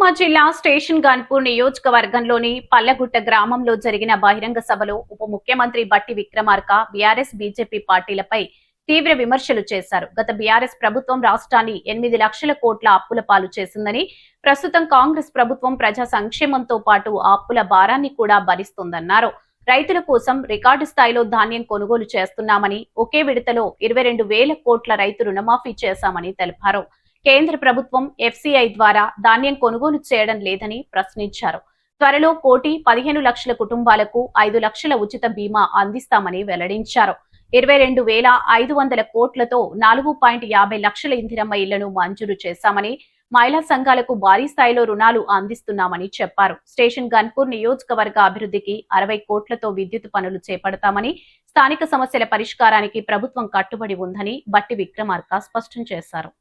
సుకమా జిల్లా స్టేషన్ గన్పూర్ నియోజకవర్గంలోని పల్లగుట్ట గ్రామంలో జరిగిన బహిరంగ సభలో ఉప ముఖ్యమంత్రి బట్టి విక్రమార్క బీఆర్ఎస్ బీజేపీ పార్టీలపై తీవ్ర విమర్శలు చేశారు. గత బీఆర్ఎస్ ప్రభుత్వం రాష్ట్రాన్ని 8 లక్షల కోట్ల అప్పుల పాలు చేసిందని, ప్రస్తుతం కాంగ్రెస్ ప్రభుత్వం ప్రజా సంక్షేమంతో పాటు ఆ అప్పుల భారాన్ని కూడా భరిస్తోందన్నారు. రైతుల కోసం రికార్డు స్థాయిలో ధాన్యం కొనుగోలు చేస్తున్నామని, ఒకే విడతలో 22,000 కోట్ల రైతు రుణమాఫీ చేశామని తెలిపారు. కేంద్ర ప్రభుత్వం ఎఫ్సీఐ ద్వారా ధాన్యం కొనుగోలు చేయడం లేదని ప్రశ్నించారు. త్వరలో 1,15,00,000 కుటుంబాలకు 5 లక్షల ఉచిత బీమా అందిస్తామని వెల్లడించారు. 22,500 కోట్లతో 4.50 లక్షల ఇందిరమ్మ ఇళ్లను మంజూరు చేశామని, మహిళా సంఘాలకు భారీ స్థాయిలో రుణాలు అందిస్తున్నామని చెప్పారు. స్టేషన్ గన్పూర్ నియోజకవర్గ అభివృద్ధికి 60 కోట్లతో విద్యుత్ పనులు చేపడతామని, స్థానిక సమస్యల పరిష్కారానికి ప్రభుత్వం కట్టుబడి ఉందని బట్టి విక్రమార్క స్పష్టం చేశారు.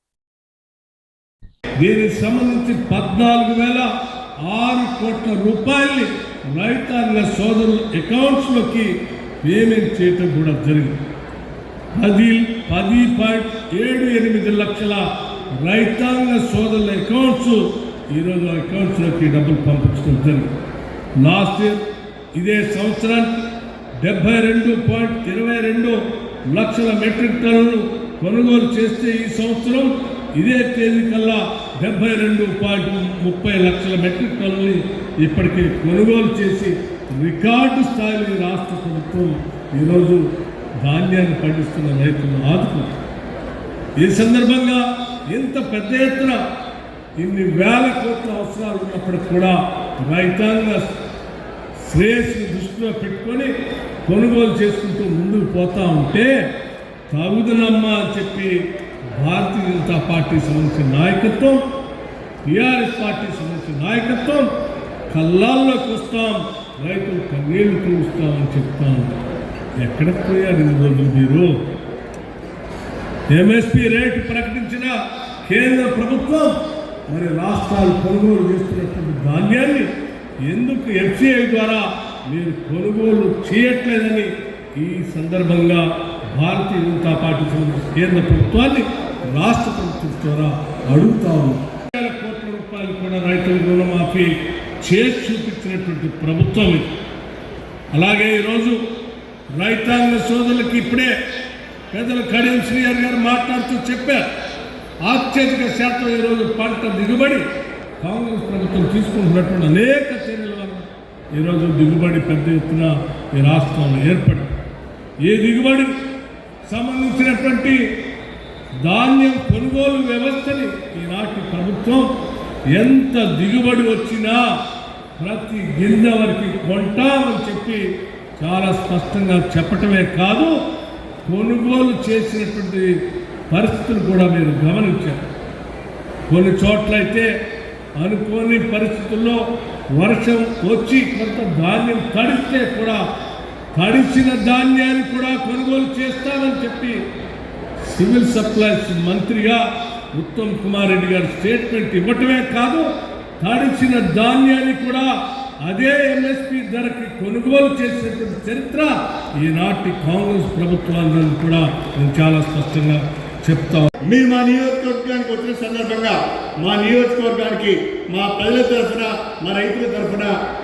దీనికి సంబంధించి 14,006 కోట్ల రూపాయల్ని రైతాంగ సోదరుల అకౌంట్స్ లోకి పేమెంట్ చేయటం కూడా జరిగింది. 10.78 లక్షల రైతాంగ సోదరుల అకౌంట్స్ ఈరోజు అకౌంట్స్ లోకి డబ్బులు పంపించడం జరిగింది. లాస్ట్ ఇయర్ ఇదే సంవత్సరానికి 72.22 లక్షల మెట్రిక్ టన్నులు కొనుగోలు చేస్తే ఈ సంవత్సరం ఇదే తేదీ కల్లా 72.30 లక్షల మెట్రిక్ టన్నులు ఇప్పటికే కొనుగోలు చేసి రికార్డు స్థాయిలో రాష్ట్ర ప్రభుత్వం ఈరోజు ధాన్యాన్ని పండిస్తున్న రైతులను ఆదుకుంది. ఈ సందర్భంగా ఇంత పెద్ద ఎత్తున ఇన్ని వేల కోట్ల అవసరాలు ఉన్నప్పటికి కూడా రైతాంగ శ్రేయస్సును దృష్టిలో పెట్టుకొని కొనుగోలు చేసుకుంటూ ముందుకు పోతా ఉంటే తగుదనమ్మా అని చెప్పి భారతీయ జనతా పార్టీ సంబంధించిన నాయకత్వం, టీఆర్ఎస్ పార్టీ సంబంధించిన నాయకత్వం కళ్ళాల్లోకి వస్తాం, రైతులు కన్నీళ్లు తీరుస్తామని చెప్తాం. ఎక్కడికి పోయారు ఇన్ని రోజులు మీరు? ఎంఎస్పీ రేటు ప్రకటించిన కేంద్ర ప్రభుత్వం మరి రాష్ట్రాలు కొనుగోలు చేస్తున్నటువంటి ధాన్యాన్ని ఎందుకు ఎఫ్సీఐ ద్వారా మీరు కొనుగోలు చేయట్లేదని ఈ సందర్భంగా భారతీయ జనతా పార్టీ కేంద్ర ప్రభుత్వాన్ని రాష్ట్ర ప్రభుత్వం ద్వారా అడుగుతాము. 1,000 కోట్ల రూపాయలు కూడా రైతుల రుణమాఫీ చేసి చూపించినటువంటి ప్రభుత్వం ఇది. అలాగే ఈరోజు రైతాంగ సోదరులకి ఇప్పుడే పెద్దలు కడియం శ్రీహరి గారు మాట్లాడుతూ చెప్పారు, అత్యధిక శాతం ఈరోజు పంట దిగుబడి కాంగ్రెస్ ప్రభుత్వం తీసుకుంటున్నటువంటి అనేక చర్యల వల్ల ఈరోజు దిగుబడి పెద్ద ఎత్తున ఈ రాష్ట్రంలో ఏర్పడింది. ఈ దిగుబడి సంబంధించినటువంటి ధాన్యం కొనుగోలు వ్యవస్థని ఈనాటి ప్రభుత్వం ఎంత దిగుబడి వచ్చినా ప్రతి గింజ వరకు కొంటామని చెప్పి చాలా స్పష్టంగా చెప్పటమే కాదు, కొనుగోలు చేసినటువంటి పరిస్థితులు కూడా మీరు గమనించారు. కొన్ని చోట్లయితే అనుకోని పరిస్థితుల్లో వర్షం వచ్చి కొంత ధాన్యం తడిస్తే కూడా తడిసిన ధాన్యాన్ని కూడా కొనుగోలు చేస్తామని చెప్పి సివిల్ సప్లైస్ మంత్రిగా ఉత్తమ్ కుమార్ రెడ్డి గారు స్టేట్మెంట్ ఇవ్వటమే కాదు, తడిసిన ధాన్యాన్ని కూడా అదే ఎంఎస్పీ ధరకి కొనుగోలు చేసేటువంటి చరిత్ర ఈనాటి కాంగ్రెస్ ప్రభుత్వాన్ని కూడా నేను చాలా స్పష్టంగా చెప్తాను. మీరు మా నియోజకవర్గానికి వచ్చిన సందర్భంగా మా నియోజకవర్గానికి మా ప్రజల తరఫున మా రైతుల తరఫున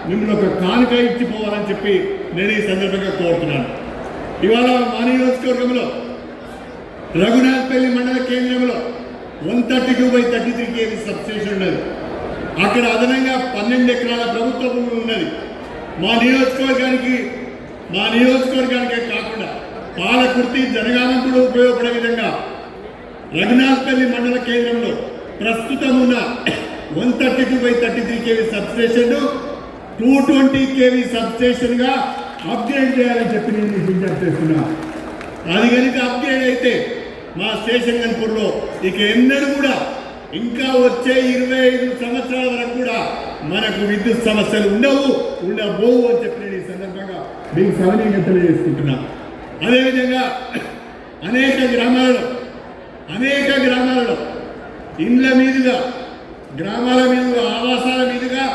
మిమ్మల్ని ఒక కానుక ఇచ్చిపోవాలని చెప్పి నేను ఈ సందర్భంగా కోరుతున్నాను. ఇవాళ మా నియోజకవర్గంలో రఘునాథపల్లి మండల కేంద్రంలో 132/33 kV సబ్స్టేషన్ ఉన్నది. అక్కడ అదనంగా 12 ఎకరాల ప్రభుత్వ భూమి ఉన్నది. మా నియోజకవర్గానికే కాకుండా పాలకుర్తి జనగానం కూడా ఉపయోగపడే విధంగా రఘునాథపల్లి మండల కేంద్రంలో ప్రస్తుతం ఉన్న 132/33 kV సబ్స్టేషన్ 220 kV సబ్స్టేషన్గా అప్గ్రేడ్ చేయాలని చెప్పి నేను విజ్ఞప్తి చేస్తున్నా. అది కనుక అప్గ్రేడ్ అయితే మా స్టేషన్ గన్పూర్లో ఇక ఎన్నడూ కూడా ఇంకా వచ్చే 25 సంవత్సరాల వరకు కూడా మనకు విద్యుత్ సమస్యలు ఉండబోవు అని చెప్పి నేను ఈ సందర్భంగా మీకు సవినీయంగా తెలియజేసుకుంటున్నా. అదేవిధంగా అనేక గ్రామాలలో ఇండ్ల మీదుగా, గ్రామాల మీదుగా, ఆవాసాల మీదుగా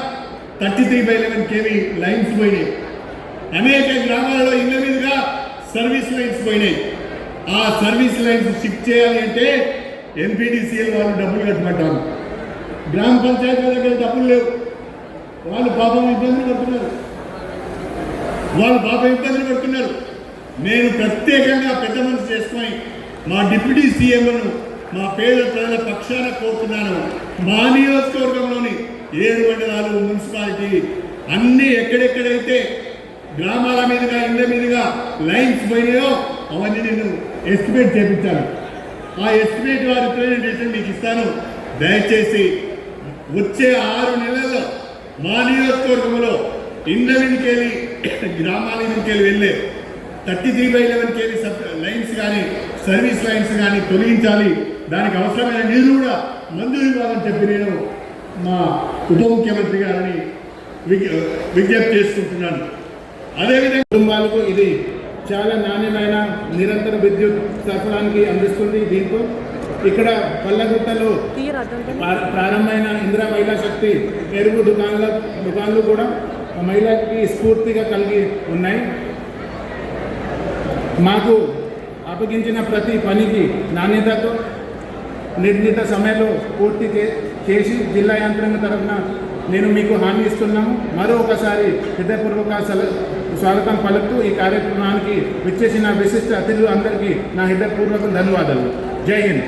33/11 kV లైన్స్ పోయినాయి. అనేక గ్రామాలలో ఇళ్ల మీదుగా సర్వీస్ లైన్స్ పోయినాయి. ఆ సర్వీస్ లైన్స్ షిఫ్ట్ చేయాలి అంటే ఎంపీడీసీఎల్ వాళ్ళు డబ్బులు కట్టమంటారు. గ్రామ పంచాయతీల దగ్గర డబ్బులు లేవు, వాళ్ళు పాపం ఇబ్బందులు పడుతున్నారు. నేను ప్రత్యేకంగా పెద్ద మనసు చేసుకొని మా డిప్యూటీ సీఎంను మా పేద ప్రజల పక్షాన కోరుతున్నాను. మా నియోజకవర్గంలోని 7 మండలాలు, మున్సిపాలిటీ అన్నీ ఎక్కడెక్కడైతే గ్రామాల మీదుగా ఇళ్ళ మీదుగా లైన్స్ పోయినాయో అవన్నీ నేను ఎస్టిమేట్ చేయించాను. ఆ ఎస్టిమేట్ వారి రిప్రజెంటేషన్ మీకు ఇస్తాను. దయచేసి వచ్చే 6 నెలల్లో మా నియోజకవర్గంలో ఇళ్ళ మీదకి వెళ్ళి గ్రామాల మీదకి వెళ్ళే 33/11 kV లైన్స్ కానీ సర్వీస్ లైన్స్ కానీ తొలగించాలి. దానికి అవసరమైన నీరు కూడా మంజూరు ఇవ్వాలని చెప్పి నేను మా ఉప ముఖ్యమంత్రి గారిని విజ్ఞప్తి చేసుకుంటున్నాను. అదేవిధంగా కుటుంబాలకు ఇది చాలా నాణ్యమైన నిరంతర విద్యుత్ సరఫరానికి అందిస్తుంది. దీంతో ఇక్కడ పల్లగుట్టలో ప్రారంభమైన ఇందిరా మహిళా శక్తి ఎరువు దుకాణాలు కూడా మహిళకి స్ఫూర్తిగా కలిగి ఉన్నాయి. మాకు అప్పగించిన ప్రతి పనికి నాణ్యతతో నిర్ణీత సమయంలో పూర్తి చేసి జిల్లా యంత్రాంగం తరఫున నేను మీకు హామీ ఇస్తున్నాము. మరొకసారి హృదయపూర్వక స్వాగతం పలుకుతూ ఈ కార్యక్రమానికి విచ్చేసిన విశిష్ట అతిథులు అందరికీ నా హృదయపూర్వక ధన్యవాదాలు. జై హింద్.